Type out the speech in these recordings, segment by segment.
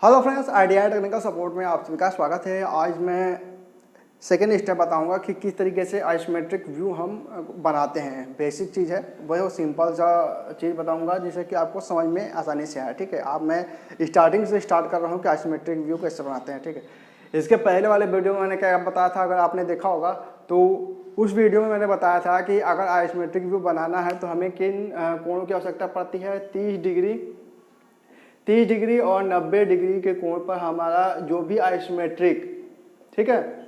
Hello friends, idea technical support में आप सभी का स्वागत है। आज मैं सेकेंड स्टेप बताऊंगा कि किस तरीके से आइसोमेट्रिक व्यू हम बनाते हैं। बेसिक चीज़ है, वह सिंपल सा चीज़ बताऊंगा जिससे कि आपको समझ में आसानी से आए। ठीक है, आप मैं स्टार्टिंग से स्टार्ट कर रहा हूं कि आइसोमेट्रिक व्यू कैसे बनाते हैं। ठीक है, इसके पहले वाले वीडियो में मैंने क्या बताया था, अगर आपने देखा होगा तो उस वीडियो में मैंने बताया था कि अगर आइसोमेट्रिक व्यू बनाना है तो हमें किन कोणों की आवश्यकता पड़ती है। 30 डिग्री और 90 डिग्री के कोण पर हमारा जो भी आइसोमेट्रिक, ठीक है,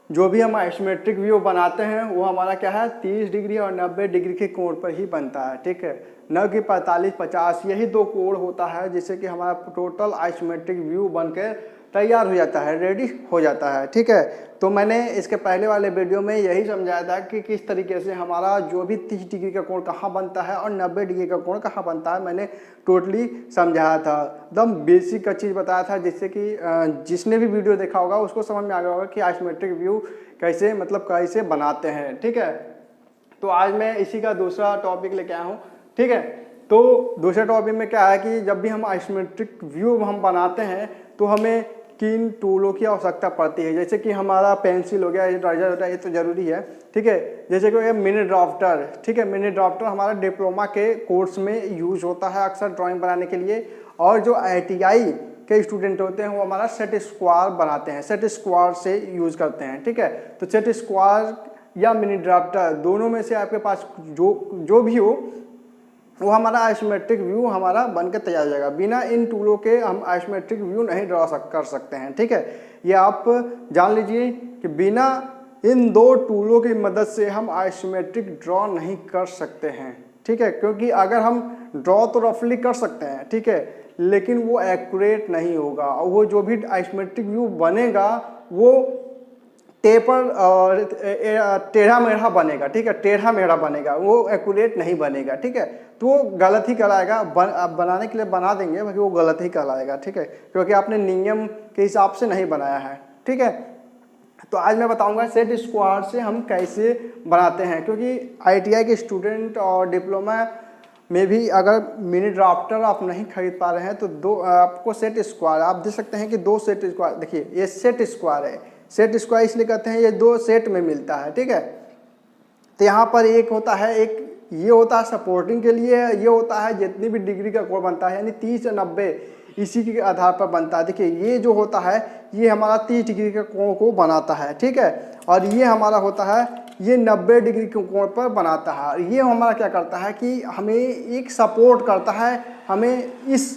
जो भी हम आइसोमेट्रिक व्यू बनाते हैं वो हमारा क्या है, 30 डिग्री और 90 डिग्री के कोण पर ही बनता है। ठीक है, न कि 45-50, यही दो कोण होता है जिससे कि हमारा टोटल आइसोमेट्रिक व्यू बनकर तैयार हो जाता है, रेडी हो जाता है। ठीक है, तो मैंने इसके पहले वाले वीडियो में यही समझाया था कि किस तरीके से हमारा जो भी 30 डिग्री का कोण कहाँ बनता है और 90 डिग्री का कोण कहाँ बनता है, मैंने टोटली समझाया था। एकदम बेसिक का चीज़ बताया था जिससे कि जिसने भी वीडियो देखा होगा उसको समझ में आ गया होगा कि आइसोमेट्रिक व्यू कैसे कैसे बनाते हैं। ठीक है, तो आज मैं इसी का दूसरा टॉपिक लेके आया हूँ। ठीक है, तो दूसरे टॉपिक में क्या है कि जब भी हम आइसोमेट्रिक व्यू हम बनाते हैं तो हमें किन टूलों की आवश्यकता पड़ती है। जैसे कि हमारा पेंसिल हो गया, ये ड्राइजर होता है, ये तो जरूरी है। ठीक है, जैसे कि मिनी ड्राफ्टर। ठीक है, मिनी ड्राफ्टर हमारा डिप्लोमा के कोर्स में यूज होता है अक्सर ड्राइंग बनाने के लिए। और जो IITI के स्टूडेंट होते हैं वो हमारा सेट स्क्वायर बनाते हैं, सेट स्क्वायर से यूज करते हैं। ठीक है, तो सेट स्क्वायर या मिनी ड्राफ्टर दोनों में से आपके पास जो भी हो वो हमारा आइसोमेट्रिक व्यू हमारा बनकर तैयार हो जाएगा। बिना इन टूलों के हम आइसोमेट्रिक व्यू नहीं कर सकते हैं। ठीक है, ये आप जान लीजिए कि बिना इन दो टूलों की मदद से हम आइसोमेट्रिक ड्रॉ नहीं कर सकते हैं। ठीक है, क्योंकि अगर हम ड्रॉ तो रफली कर सकते हैं, ठीक है, लेकिन वो एक्यूरेट नहीं होगा और वो जो भी आइसोमेट्रिक व्यू बनेगा वो टेपर और टेढ़ा मेढ़ा बनेगा। ठीक है, टेढ़ा मेढ़ा बनेगा, वो एक्यूरेट नहीं बनेगा। ठीक है, तो वो गलत ही कहलाएगा। आप बनाने के लिए बना देंगे बाकी वो गलत ही कहलाएगा। ठीक है, क्योंकि आपने नियम के हिसाब से नहीं बनाया है। ठीक है, तो आज मैं बताऊंगा सेट स्क्वायर से हम कैसे बनाते हैं, क्योंकि IITI के स्टूडेंट और डिप्लोमा में भी अगर मिनी ड्राफ्टर आप नहीं खरीद पा रहे हैं तो दो आपको सेट स्क्वायर आप दे सकते हैं कि दो सेट स्क्वायर। देखिए ये सेट स्क्वायर है, सेट स्क्वायर इसलिए कहते हैं ये दो सेट में मिलता है। ठीक है, तो यहाँ पर एक होता है, एक ये होता है सपोर्टिंग के लिए, ये होता है जितनी भी डिग्री का कोण बनता है यानी 30 या 90 इसी के आधार पर बनता है। देखिए ये जो होता है ये हमारा 30 डिग्री का कोण को बनाता है। ठीक है, और ये हमारा होता है ये 90 डिग्री के कोण पर बनाता है। ये हमारा क्या करता है कि हमें एक सपोर्ट करता है, हमें इस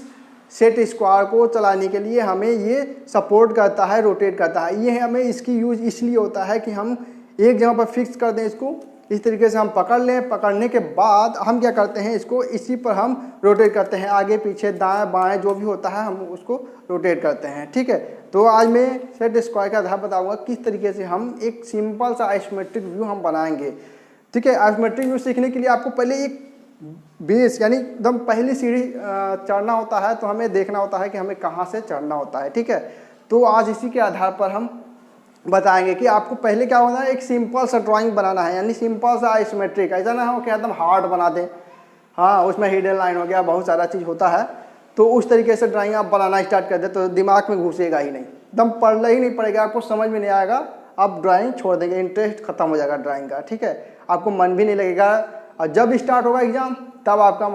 सेट स्क्वायर को चलाने के लिए हमें ये सपोर्ट करता है, रोटेट करता है। ये हमें इसकी यूज इसलिए होता है कि हम एक जगह पर फिक्स कर दें इसको, इस तरीके से हम पकड़ लें। पकड़ने के बाद हम क्या करते हैं, इसको इसी पर हम रोटेट करते हैं, आगे पीछे दाएं बाएं जो भी होता है हम उसको रोटेट करते हैं। ठीक है, तो आज मैं सेट स्क्वायर का आधार बताऊंगा किस तरीके से हम एक सिंपल सा आइसोमेट्रिक व्यू हम बनाएंगे। ठीक है, आइसोमेट्रिक व्यू सीखने के लिए आपको पहले एक बेस यानी एकदम पहली सीढ़ी चढ़ना होता है, तो हमें देखना होता है कि हमें कहाँ से चढ़ना होता है। ठीक है, तो आज इसी के आधार पर हम बताएंगे कि आपको पहले क्या होना है, एक सिंपल सा ड्राइंग बनाना है, यानी सिंपल सा आइसोमेट्रिक। ऐसा ना हो कि एकदम हार्ड बना दें, हाँ उसमें हिडन लाइन हो गया, बहुत सारा चीज़ होता है, तो उस तरीके से ड्राइंग आप बनाना स्टार्ट कर दे तो दिमाग में घुसेगा ही नहीं, एकदम पढ़ना ही नहीं पड़ेगा, आपको समझ में नहीं आएगा, आप ड्राइंग छोड़ देंगे, इंटरेस्ट खत्म हो जाएगा ड्राइंग का। ठीक है, आपको मन भी नहीं लगेगा और जब स्टार्ट होगा एग्जाम तब आपका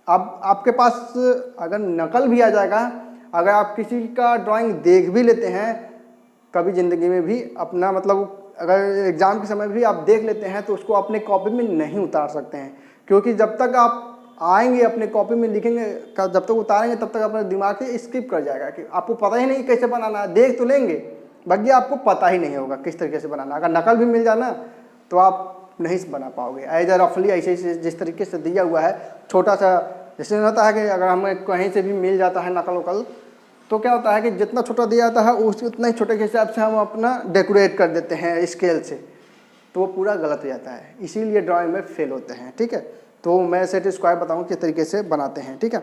अब आपके पास अगर नकल भी आ जाएगा, अगर आप किसी का ड्राइंग देख भी लेते हैं कभी ज़िंदगी में भी अपना अगर एग्ज़ाम के समय भी आप देख लेते हैं तो उसको अपने कॉपी में नहीं उतार सकते हैं, क्योंकि जब तक आप आएंगे अपने कॉपी में लिखेंगे, जब तक उतारेंगे तब तक अपने दिमाग से स्किप कर जाएगा कि आपको पता ही नहीं कैसे बनाना है। देख तो लेंगे बाकी आपको पता ही नहीं होगा किस तरीके से बनाना। अगर नकल भी मिल जाना तो आप नहीं बना पाओगे। एज रफली ऐसे जिस तरीके से दिया हुआ है, छोटा सा जैसे होता है कि अगर हमें कहीं से भी मिल जाता है नकल वकल तो क्या होता है कि जितना छोटा दिया जाता है उतना ही छोटे के हिसाब से हम अपना डेकोरेट कर देते हैं स्केल से, तो वो पूरा गलत हो जाता है, इसीलिए ड्राइंग में फेल होते हैं। ठीक है, तो मैं सेट स्क्वायर बताऊँ किस तरीके से बनाते हैं। ठीक है,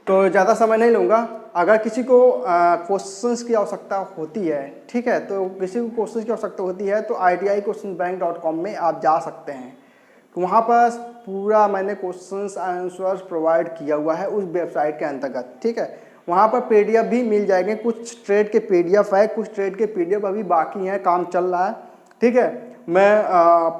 तो ज़्यादा समय नहीं लूँगा। अगर किसी को क्वेश्चंस की आवश्यकता होती है, ठीक है, तो किसी को क्वेश्चंस की आवश्यकता होती है तो IITI questionbank.com में आप जा सकते हैं। तो वहाँ पर पूरा मैंने क्वेश्चंस आंसर्स प्रोवाइड किया हुआ है उस वेबसाइट के अंतर्गत, ठीक है। वहाँ पर पीडीएफ भी मिल जाएंगे, कुछ ट्रेड के पीडीएफ है, कुछ ट्रेड के पीडीएफ अभी बाकी हैं, काम चल रहा है, ठीक है। मैं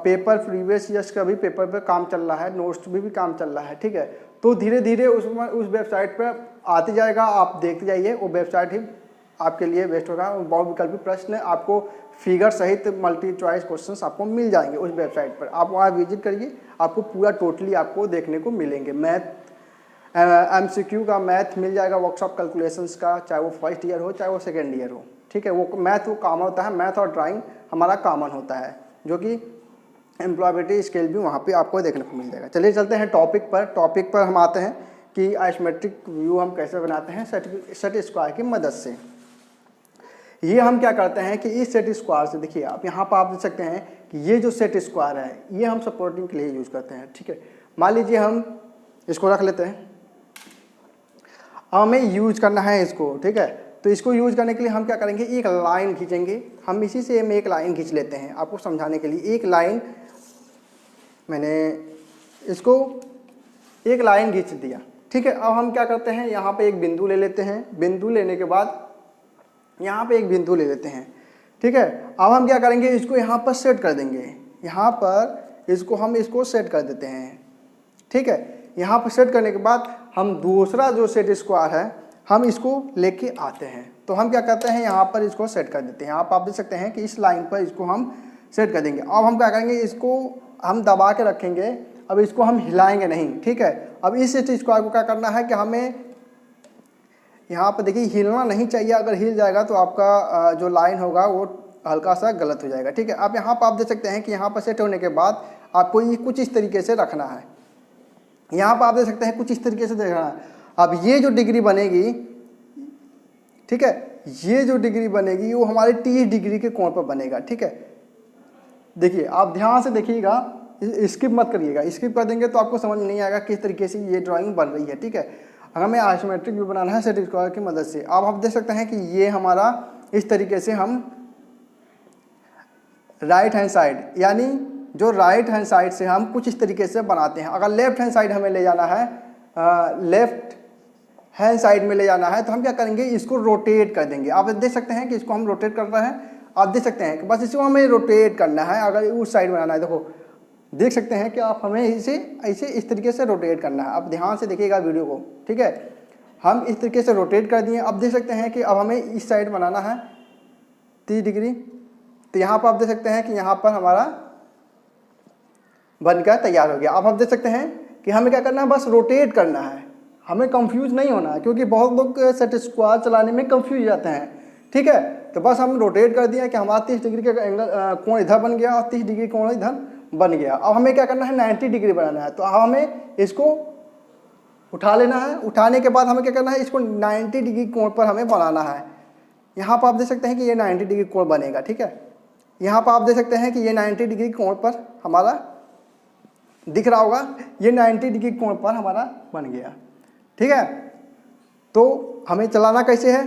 पेपर प्रीवियस ईयर्स का भी पेपर पे काम चल रहा है, नोट्स भी काम चल रहा है, ठीक है। तो धीरे धीरे उस वेबसाइट पर आते जाएगा, आप देखते जाइए, वो वेबसाइट ही आपके लिए बेस्ट होगा। बहुविकल्पी प्रश्न आपको फिगर सहित मल्टी चॉइस क्वेश्चंस आपको मिल जाएंगे उस वेबसाइट पर, आप वहाँ विजिट करिए, आपको पूरा टोटली आपको देखने को मिलेंगे। मैथ MCQ का मैथ मिल जाएगा, वर्कशॉप कैलकुलेशंस का, चाहे वो फर्स्ट ईयर हो चाहे वो सेकेंड ईयर हो, ठीक है। वो मैथ वो कॉमन होता है, मैथ और ड्राइंग हमारा कॉमन होता है, जो कि एम्प्लॉयबिलिटी स्केल भी वहाँ पे आपको देखने को मिल जाएगा। चलिए चलते हैं टॉपिक पर हम आते हैं कि आइसोमेट्रिक व्यू हम कैसे बनाते हैं सेट स्क्वायर की मदद से। ये हम क्या करते हैं कि इस सेट स्क्वायर से, देखिए आप यहाँ पर आप देख सकते हैं कि ये जो सेट स्क्वायर है ये हम सपोर्टिंग के लिए यूज़ करते हैं, ठीक है। मान लीजिए हम इसको रख लेते हैं, हमें यूज करना है इसको, ठीक है। तो इसको यूज करने के लिए हम क्या करेंगे, एक लाइन खींचेंगे, हम इसी से हम एक लाइन खींच लेते हैं आपको समझाने के लिए। एक लाइन मैंने इसको एक लाइन खींच दिया, ठीक है। अब हम क्या करते हैं, यहाँ पे एक बिंदु ले लेते हैं, बिंदु लेने के बाद यहाँ पे एक बिंदु ले लेते हैं, ठीक है। अब हम क्या करेंगे, इसको यहाँ पर सेट कर देंगे, यहाँ पर इसको सेट कर देते हैं, ठीक है। यहाँ पर सेट करने के बाद हम दूसरा जो सेट स्क्वायर है हम इसको लेके आते हैं। तो हम क्या करते हैं, यहाँ पर इसको सेट कर देते हैं। यहाँ पर आप देख सकते हैं कि इस लाइन पर इसको हम सेट कर देंगे। अब हम क्या करेंगे, इसको हम दबा के रखेंगे, अब इसको हम हिलाएंगे नहीं, ठीक है। अब इस सेट स्क्वायर को क्या करना है कि हमें यहाँ पर देखिए हिलना नहीं चाहिए, अगर हिल जाएगा तो आपका जो लाइन होगा वो हल्का सा गलत हो जाएगा, ठीक है। अब यहाँ पर आप देख सकते हैं कि यहाँ पर सेट होने के बाद आपको ये कुछ इस तरीके से रखना है, यहाँ पर आप देख सकते हैं कुछ इस तरीके से देखना है। अब ये जो डिग्री बनेगी, ठीक है, ये जो डिग्री बनेगी वो हमारे 30 डिग्री के कोण पर बनेगा, ठीक है। देखिए आप ध्यान से देखिएगा, स्किप मत करिएगा, स्किप कर देंगे तो आपको समझ नहीं आएगा किस तरीके से ये ड्राइंग बन रही है, ठीक है। हमें आइसोमेट्रिक व्यू बनाना है सेट स्क्वायर की मदद से। अब आप देख सकते हैं कि ये हमारा इस तरीके से हम राइट हैंड साइड, यानी जो राइट हैंड साइड से हम कुछ इस तरीके से बनाते हैं। अगर लेफ्ट हैंड साइड हमें ले जाना है, लेफ्ट हैंड साइड में ले जाना है, तो हम क्या करेंगे, इसको रोटेट कर देंगे। आप देख सकते हैं कि इसको हम रोटेट कर रहे हैं, आप देख सकते हैं कि बस इसको हमें रोटेट करना है। अगर उस साइड बनाना है, देखो देख सकते हैं कि आप हमें इसे ऐसे इस तरीके से रोटेट करना है। आप ध्यान से देखिएगा वीडियो को, ठीक है। हम इस तरीके से रोटेट कर दिए। अब देख सकते हैं कि अब हमें इस साइड बनाना है 30 डिग्री। तो यहाँ पर आप देख सकते हैं कि यहाँ पर हमारा बनकर तैयार हो गया। अब आप देख सकते हैं कि हमें क्या करना है, बस रोटेट करना है, हमें कंफ्यूज नहीं होना है, क्योंकि बहुत लोग सेट स्क्वायर चलाने में कंफ्यूज जाते हैं, ठीक है। तो बस हम रोटेट कर दिया कि हमारा 30 डिग्री का एंगल कोण इधर बन गया और 30 डिग्री कोण इधर बन गया। अब हमें क्या करना है, 90 डिग्री बनाना है। तो अब हमें इसको उठा लेना है, उठाने के बाद हमें क्या करना है, इसको 90 डिग्री कोण पर हमें बनाना है। यहाँ पर आप देख सकते हैं कि ये 90 डिग्री कोण बनेगा, ठीक है। यहाँ पर आप देख सकते हैं कि ये 90 डिग्री कोण पर हमारा दिख रहा होगा, ये 90 डिग्री कोण पर हमारा बन गया, ठीक है। तो हमें चलाना कैसे है,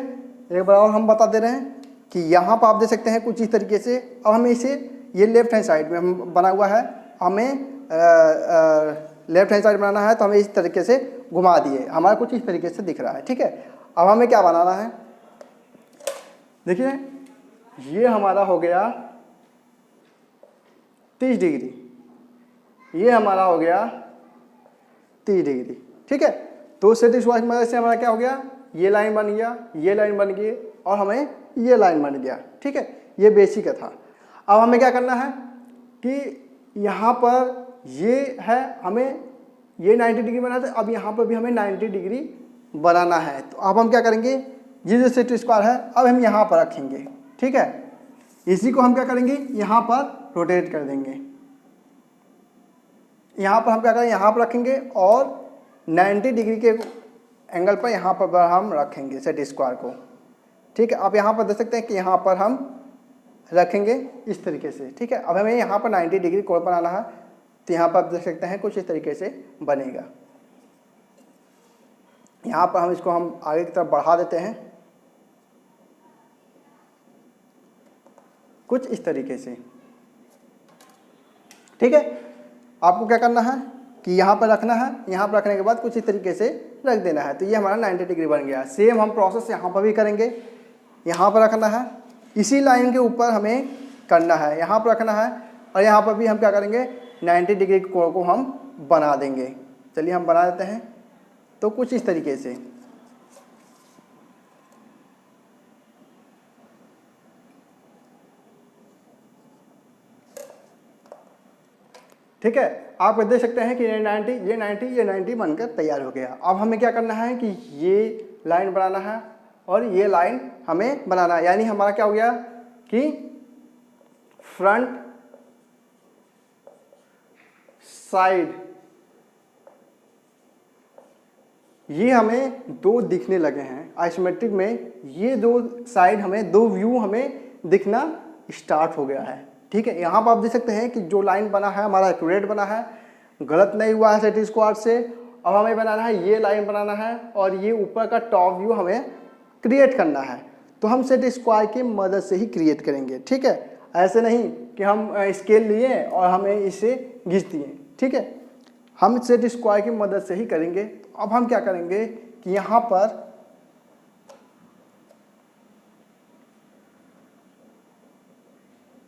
एक बार और हम बता दे रहे हैं कि यहाँ पर आप देख सकते हैं कुछ इस तरीके से। अब हमें इसे, ये लेफ्ट हैंड साइड में हम बना हुआ है, हमें लेफ्ट हैंड साइड बनाना है, तो हमें इस तरीके से घुमा दिए, हमारा कुछ इस तरीके से दिख रहा है, ठीक है। अब हमें क्या बनाना है, देखिए ये हमारा हो गया 30 डिग्री, ये हमारा हो गया 30 डिग्री, ठीक है। तो सेट स्क्वायर की मदद से हमारा क्या हो गया, ये लाइन बन गया, ये लाइन बन गई और हमें ये लाइन बन गया, ठीक है। ये बेसिक था। अब हमें क्या करना है कि यहाँ पर ये है, हमें ये 90 डिग्री बनाना है, अब यहाँ पर भी हमें 90 डिग्री बनाना है। तो अब हम क्या करेंगे, ये जो सेट स्क्वायर है अब हम यहाँ पर रखेंगे, ठीक है। इसी को हम क्या करेंगे, यहाँ पर रोटेट कर देंगे। यहाँ पर हम क्या करेंगे, यहाँ पर रखेंगे और 90 डिग्री के एंगल पर यहाँ पर हम रखेंगे सेट स्क्वायर को, ठीक है। आप यहाँ पर देख सकते हैं कि यहाँ पर हम रखेंगे इस तरीके से, ठीक है। अब हमें यहाँ पर 90 डिग्री कोण बनाना है, तो यहाँ पर आप देख सकते हैं कुछ इस तरीके से बनेगा। यहाँ पर हम इसको हम आगे की तरफ बढ़ा देते हैं कुछ इस तरीके से, ठीक है। आपको क्या करना है कि यहाँ पर रखना है, यहाँ पर रखने के बाद कुछ इस तरीके से रख देना है। तो ये हमारा 90 डिग्री बन गया। सेम हम प्रोसेस यहाँ पर भी करेंगे। यहाँ पर रखना है, इसी लाइन के ऊपर हमें करना है, यहाँ पर रखना है और यहाँ पर भी हम क्या करेंगे 90 डिग्री कोण को हम बना देंगे। चलिए हम बना देते हैं। तो कुछ इस तरीके से, ठीक है। आप देख सकते हैं कि ये 90 बनकर तैयार हो गया। अब हमें क्या करना है कि ये लाइन बनाना है और ये लाइन हमें बनाना है। यानी हमारा क्या हो गया कि फ्रंट साइड ये हमें दो दिखने लगे हैं आइसोमेट्रिक में। ये दो साइड हमें, दो व्यू हमें दिखना स्टार्ट हो गया है, ठीक है। यहाँ पर आप देख सकते हैं कि जो लाइन बना है हमारा एक्यूरेट बना है, गलत नहीं हुआ है सेट स्क्वायर से। अब हमें बनाना है, ये लाइन बनाना है और ये ऊपर का टॉप व्यू हमें क्रिएट करना है। तो हम सेट स्क्वायर की मदद से ही क्रिएट करेंगे, ठीक है। ऐसे नहीं कि हम स्केल लिए और हमें इसे घिस दिए, ठीक है। हम सेट स्क्वायर की मदद से ही करेंगे। अब हम क्या करेंगे कि यहाँ पर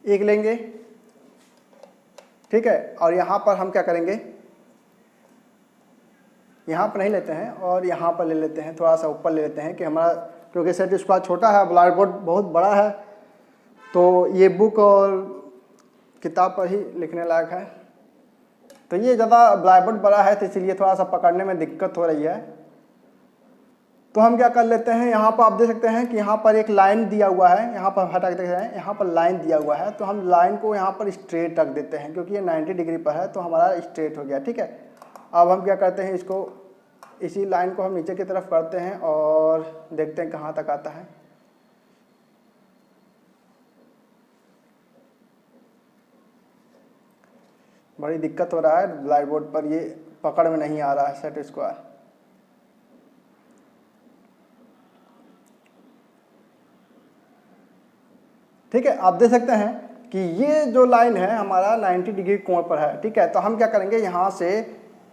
एक लेंगे, ठीक है, और यहाँ पर हम क्या करेंगे, यहाँ पर नहीं लेते हैं और यहाँ पर ले लेते हैं, थोड़ा सा ऊपर ले लेते हैं कि हमारा, क्योंकि सेट स्क्वायर छोटा है, ब्लैक बोर्ड बहुत बड़ा है, तो ये बुक और किताब पर ही लिखने लायक है। तो ये ज़्यादा ब्लैक बोर्ड बड़ा है तो इसलिए थोड़ा सा पकड़ने में दिक्कत हो रही है। तो हम क्या कर लेते हैं, यहाँ पर आप देख सकते हैं कि यहाँ पर एक लाइन दिया हुआ है, यहाँ पर हटा के देख रहे हैं, यहाँ पर लाइन दिया हुआ है। तो हम लाइन को यहाँ पर स्ट्रेट रख देते हैं क्योंकि ये 90 डिग्री पर है तो हमारा स्ट्रेट हो गया, ठीक है। अब हम क्या करते हैं, इसको, इसी लाइन को हम नीचे की तरफ करते हैं और देखते हैं कहाँ तक आता है। बड़ी दिक्कत हो रहा है, ब्लैक बोर्ड पर ये पकड़ में नहीं आ रहा है सेट स्क्वायर। ठीक है, आप देख सकते हैं कि ये जो लाइन है हमारा 90 डिग्री कोण पर है, ठीक है। तो हम क्या करेंगे, यहाँ से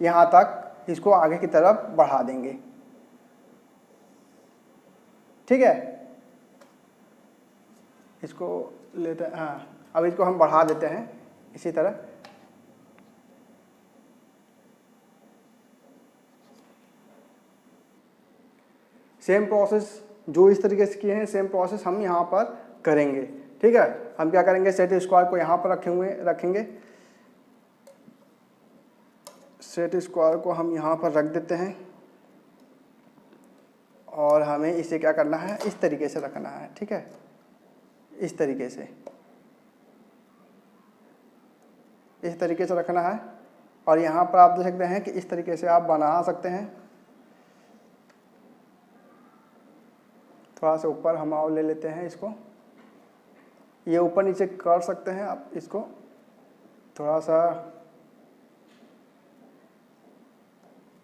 यहाँ तक इसको आगे की तरफ बढ़ा देंगे, ठीक है। इसको लेते हैं, हाँ, अब इसको हम बढ़ा देते हैं इसी तरह। सेम प्रोसेस जो इस तरीके से किए हैं, सेम प्रोसेस हम यहाँ पर करेंगे, ठीक है। हम क्या करेंगे, सेट स्क्वायर को यहाँ पर रखेंगे, सेट स्क्वायर को हम यहाँ पर रख देते हैं और हमें इसे क्या करना है, इस तरीके से रखना है, ठीक है, इस तरीके से, इस तरीके से रखना है। और यहाँ पर आप देख सकते हैं कि इस तरीके से आप बना सकते हैं। थोड़ा सा ऊपर हम और ले लेते हैं इसको, ये ऊपर नीचे कर सकते हैं आप इसको, थोड़ा सा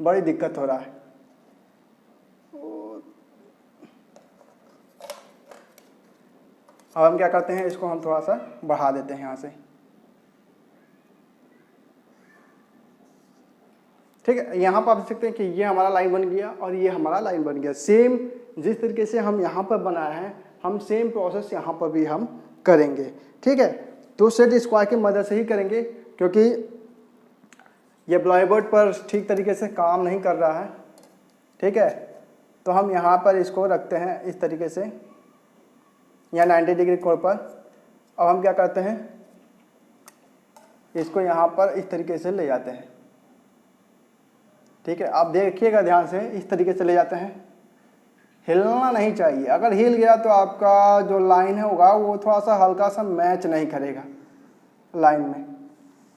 बड़ी दिक्कत हो रहा है। अब हम क्या करते हैं, इसको हम थोड़ा सा बढ़ा देते हैं यहाँ से, ठीक है। यहाँ पर आप देख सकते हैं कि ये हमारा लाइन बन गया और ये हमारा लाइन बन गया। सेम जिस तरीके से हम यहाँ पर बनाए हैं, हम सेम प्रोसेस यहाँ पर भी हम करेंगे, ठीक है। तो सेट स्क्वायर की मदद से ही करेंगे क्योंकि ये ब्लैक बोर्ड पर ठीक तरीके से काम नहीं कर रहा है, ठीक है। तो हम यहाँ पर इसको रखते हैं इस तरीके से, यहाँ 90 डिग्री कोण पर। अब हम क्या करते हैं, इसको यहाँ पर इस तरीके से ले जाते हैं, ठीक है। आप देखिएगा ध्यान से, इस तरीके से ले जाते हैं, हिलना नहीं चाहिए। अगर हिल गया तो आपका जो लाइन होगा वो थोड़ा सा हल्का सा मैच नहीं करेगा लाइन में।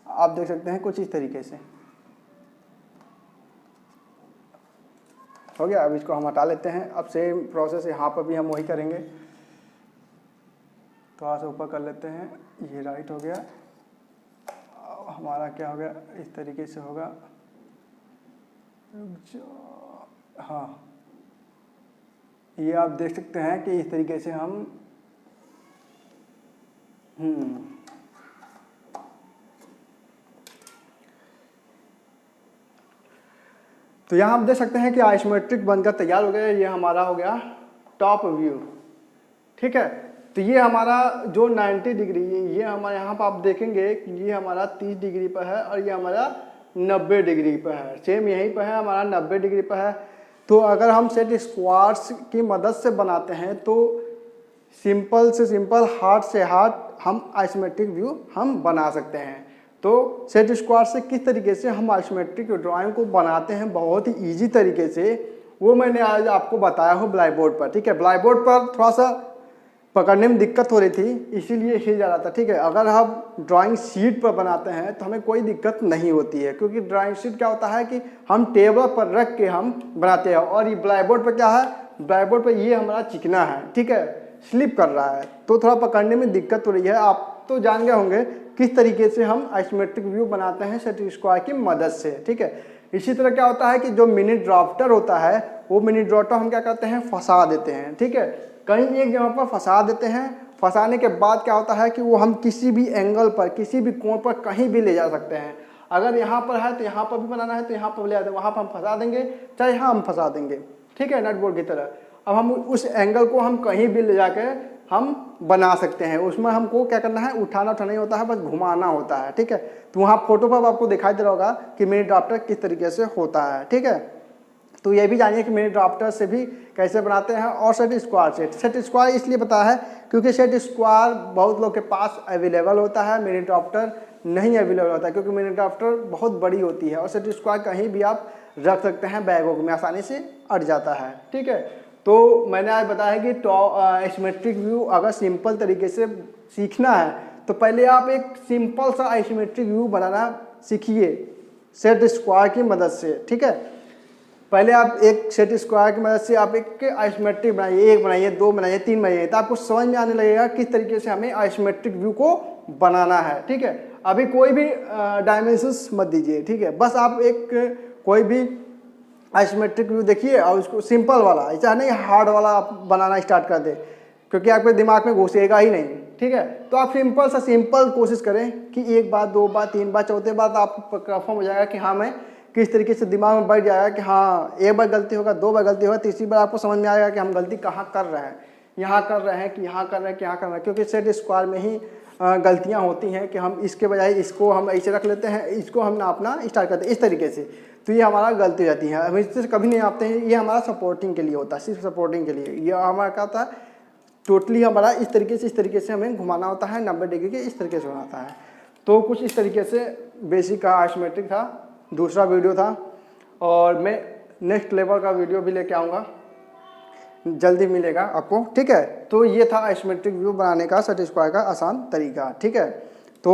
आप देख सकते हैं कुछ इस तरीके से हो गया। अब इसको हम हटा लेते हैं। अब सेम प्रोसेस यहाँ पर भी हम वही करेंगे, थोड़ा सा ऊपर कर लेते हैं, ये राइट हो गया। हमारा क्या हो गया, इस तरीके से होगा, हाँ, ये आप देख सकते हैं कि इस तरीके से हम तो यहाँ आप देख सकते हैं कि आइसोमेट्रिक बनकर तैयार हो गया। ये हमारा हो गया टॉप व्यू, ठीक है। तो ये हमारा जो 90 डिग्री, ये हमारे यहाँ पर आप देखेंगे कि ये हमारा 30 डिग्री पर है और ये हमारा 90 डिग्री पर है। सेम यहीं पर है, हमारा 90 डिग्री पर है। तो अगर हम सेट स्क्वायर्स की मदद से बनाते हैं तो सिंपल से सिंपल, हार्ड से हार्ड हम आइसोमेट्रिक व्यू हम बना सकते हैं। तो सेट स्क्वायर से किस तरीके से हम आइसोमेट्रिक ड्राइंग को बनाते हैं बहुत ही ईजी तरीके से, वो मैंने आज आपको बताया हूँ ब्लैक बोर्ड पर, ठीक है। ब्लैक बोर्ड पर थोड़ा सा पकड़ने में दिक्कत हो रही थी, इसीलिए हिल जा रहा था, ठीक है। अगर हम ड्राइंग शीट पर बनाते हैं तो हमें कोई दिक्कत नहीं होती है, क्योंकि ड्राइंग शीट क्या होता है कि हम टेबल पर रख के हम बनाते हैं। और ये ब्लैक बोर्ड पर क्या है, ब्लैक बोर्ड पर ये हमारा चिकना है, ठीक है, स्लिप कर रहा है, तो थोड़ा पकड़ने में दिक्कत हो रही है। आप तो जान गए होंगे किस तरीके से हम आइसोमेट्रिक व्यू बनाते हैं सेट स्क्वायर की मदद से, ठीक है। इसी तरह क्या होता है कि जो मिनी ड्राफ्टर होता है, वो मिनी ड्राफ्टर हम क्या करते हैं, फंसा देते हैं, ठीक है। कहीं एक जगह पर फंसा देते हैं, फंसाने के बाद क्या होता है कि वो हम किसी भी एंगल पर, किसी भी कोण पर कहीं भी ले जा सकते हैं। अगर यहाँ पर है तो यहाँ पर भी बनाना है तो यहाँ पर ले जाते हैं, वहाँ पर हम फंसा देंगे, चाहे यहाँ हम फंसा देंगे, ठीक है, नट बोल्ट की तरह। अब हम उस एंगल को हम कहीं भी ले जाके हम बना सकते हैं। उसमें हमको क्या करना है, उठाना नहीं होता है, बस घुमाना होता है, ठीक है। तो वहाँ फोटो पर आपको दिखाई दे रहा होगा कि मिनी ड्राफ्टर किस तरीके से होता है, ठीक है। तो ये भी जानिए कि मिनी ड्राफ्टर से भी कैसे बनाते हैं। और सेट स्क्वायर, सेट स्क्वायर इसलिए बताया है क्योंकि सेट स्क्वायर बहुत लोग के पास अवेलेबल होता है, मिनी ड्राफ्टर नहीं अवेलेबल होता है, क्योंकि मिनी ड्राफ्टर बहुत बड़ी होती है और सेट स्क्वायर कहीं भी आप रख सकते हैं, बैगों में आसानी से अट जाता है, ठीक है। तो मैंने आज बताया कि आइसोमेट्रिक व्यू अगर सिंपल तरीके से सीखना है तो पहले आप एक सिंपल सा आइसोमेट्रिक व्यू बनाना सीखिए सेट स्क्वायर की मदद से, ठीक है। पहले आप एक सेट स्क्वायर की मदद से आप एक आइसोमेट्रिक बनाइए, एक बनाइए, दो बनाइए, तीन बनाइए, तो आपको समझ में आने लगेगा किस तरीके से हमें आइसोमेट्रिक व्यू को बनाना है, ठीक है। अभी कोई भी डायमेंशंस मत दीजिए, ठीक है, बस आप एक कोई भी आइसोमेट्रिक व्यू देखिए और उसको सिंपल वाला, ऐसा नहीं हार्ड वाला आप बनाना स्टार्ट कर दे, क्योंकि आपके दिमाग में घुसेगा ही नहीं, ठीक है। तो आप सिंपल सा सिंपल कोशिश करें कि एक बार, दो बार, तीन बार, चौथे बार तो आपको कंफर्म हो जाएगा कि हाँ, मैं किस तरीके से दिमाग में बैठ जाएगा कि हाँ, एक बार गलती होगा, दो बार गलती होगा, तीसरी बार आपको समझ में आएगा कि हम गलती कहाँ कर रहे हैं, यहाँ कर रहे हैं कि यहाँ कर रहे हैं कि यहाँ कर रहे हैं, क्योंकि सेट स्क्वायर में ही गलतियाँ होती हैं कि हम इसके बजाय इसको हम ऐसे रख लेते हैं, इसको हम नापना स्टार्ट करते हैं इस तरीके से, तो ये हमारा गलती हो जाती है। हम इससे कभी नहीं नापते हैं, ये हमारा सपोर्टिंग के लिए होता है, सिर्फ सपोर्टिंग के लिए। ये हमारा क्या होता है, टोटली हमारा इस तरीके से हमें घुमाना होता है, 90 डिग्री के इस तरीके से होता है। तो कुछ इस तरीके से बेसिक का आइसोमेट्रिक था, दूसरा वीडियो था, और मैं नेक्स्ट लेवल का वीडियो भी लेके आऊँगा, जल्दी मिलेगा आपको, ठीक है। तो ये था आइसोमेट्रिक व्यू बनाने का सेट स्क्वायर का आसान तरीका, ठीक है। तो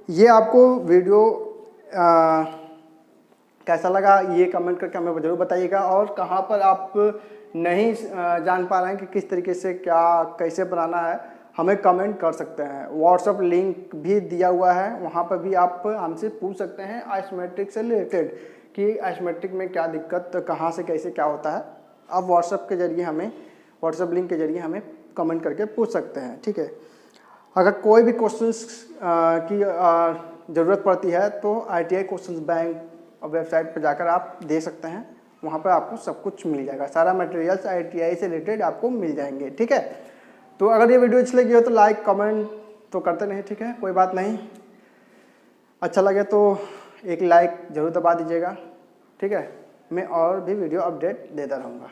ये आपको वीडियो कैसा लगा ये कमेंट करके हमें ज़रूर बताइएगा, और कहाँ पर आप नहीं जान पा रहे हैं कि किस तरीके से क्या कैसे बनाना है, हमें कमेंट कर सकते हैं। व्हाट्सअप लिंक भी दिया हुआ है, वहाँ पर भी आप हमसे पूछ सकते हैं आइसोमेट्रिक से रिलेटेड कि आइसोमेट्रिक में क्या दिक्कत, कहाँ से कैसे क्या होता है। आप व्हाट्सअप के जरिए हमें, व्हाट्सअप लिंक के जरिए हमें कमेंट करके पूछ सकते हैं, ठीक है। अगर कोई भी क्वेश्चंस की ज़रूरत पड़ती है तो ITI क्वेश्चंस बैंक वेबसाइट पर जाकर आप दे सकते हैं, वहाँ पर आपको सब कुछ मिल जाएगा, सारा मटेरियल्स ITI से रिलेटेड आपको मिल जाएंगे, ठीक है। तो अगर ये वीडियो अच्छी लगी हो तो लाइक कमेंट तो करते नहीं, ठीक है, कोई बात नहीं। अच्छा लगे तो एक लाइक ज़रूर दबा दीजिएगा, ठीक है। मैं और भी वीडियो अपडेट देता रहूँगा।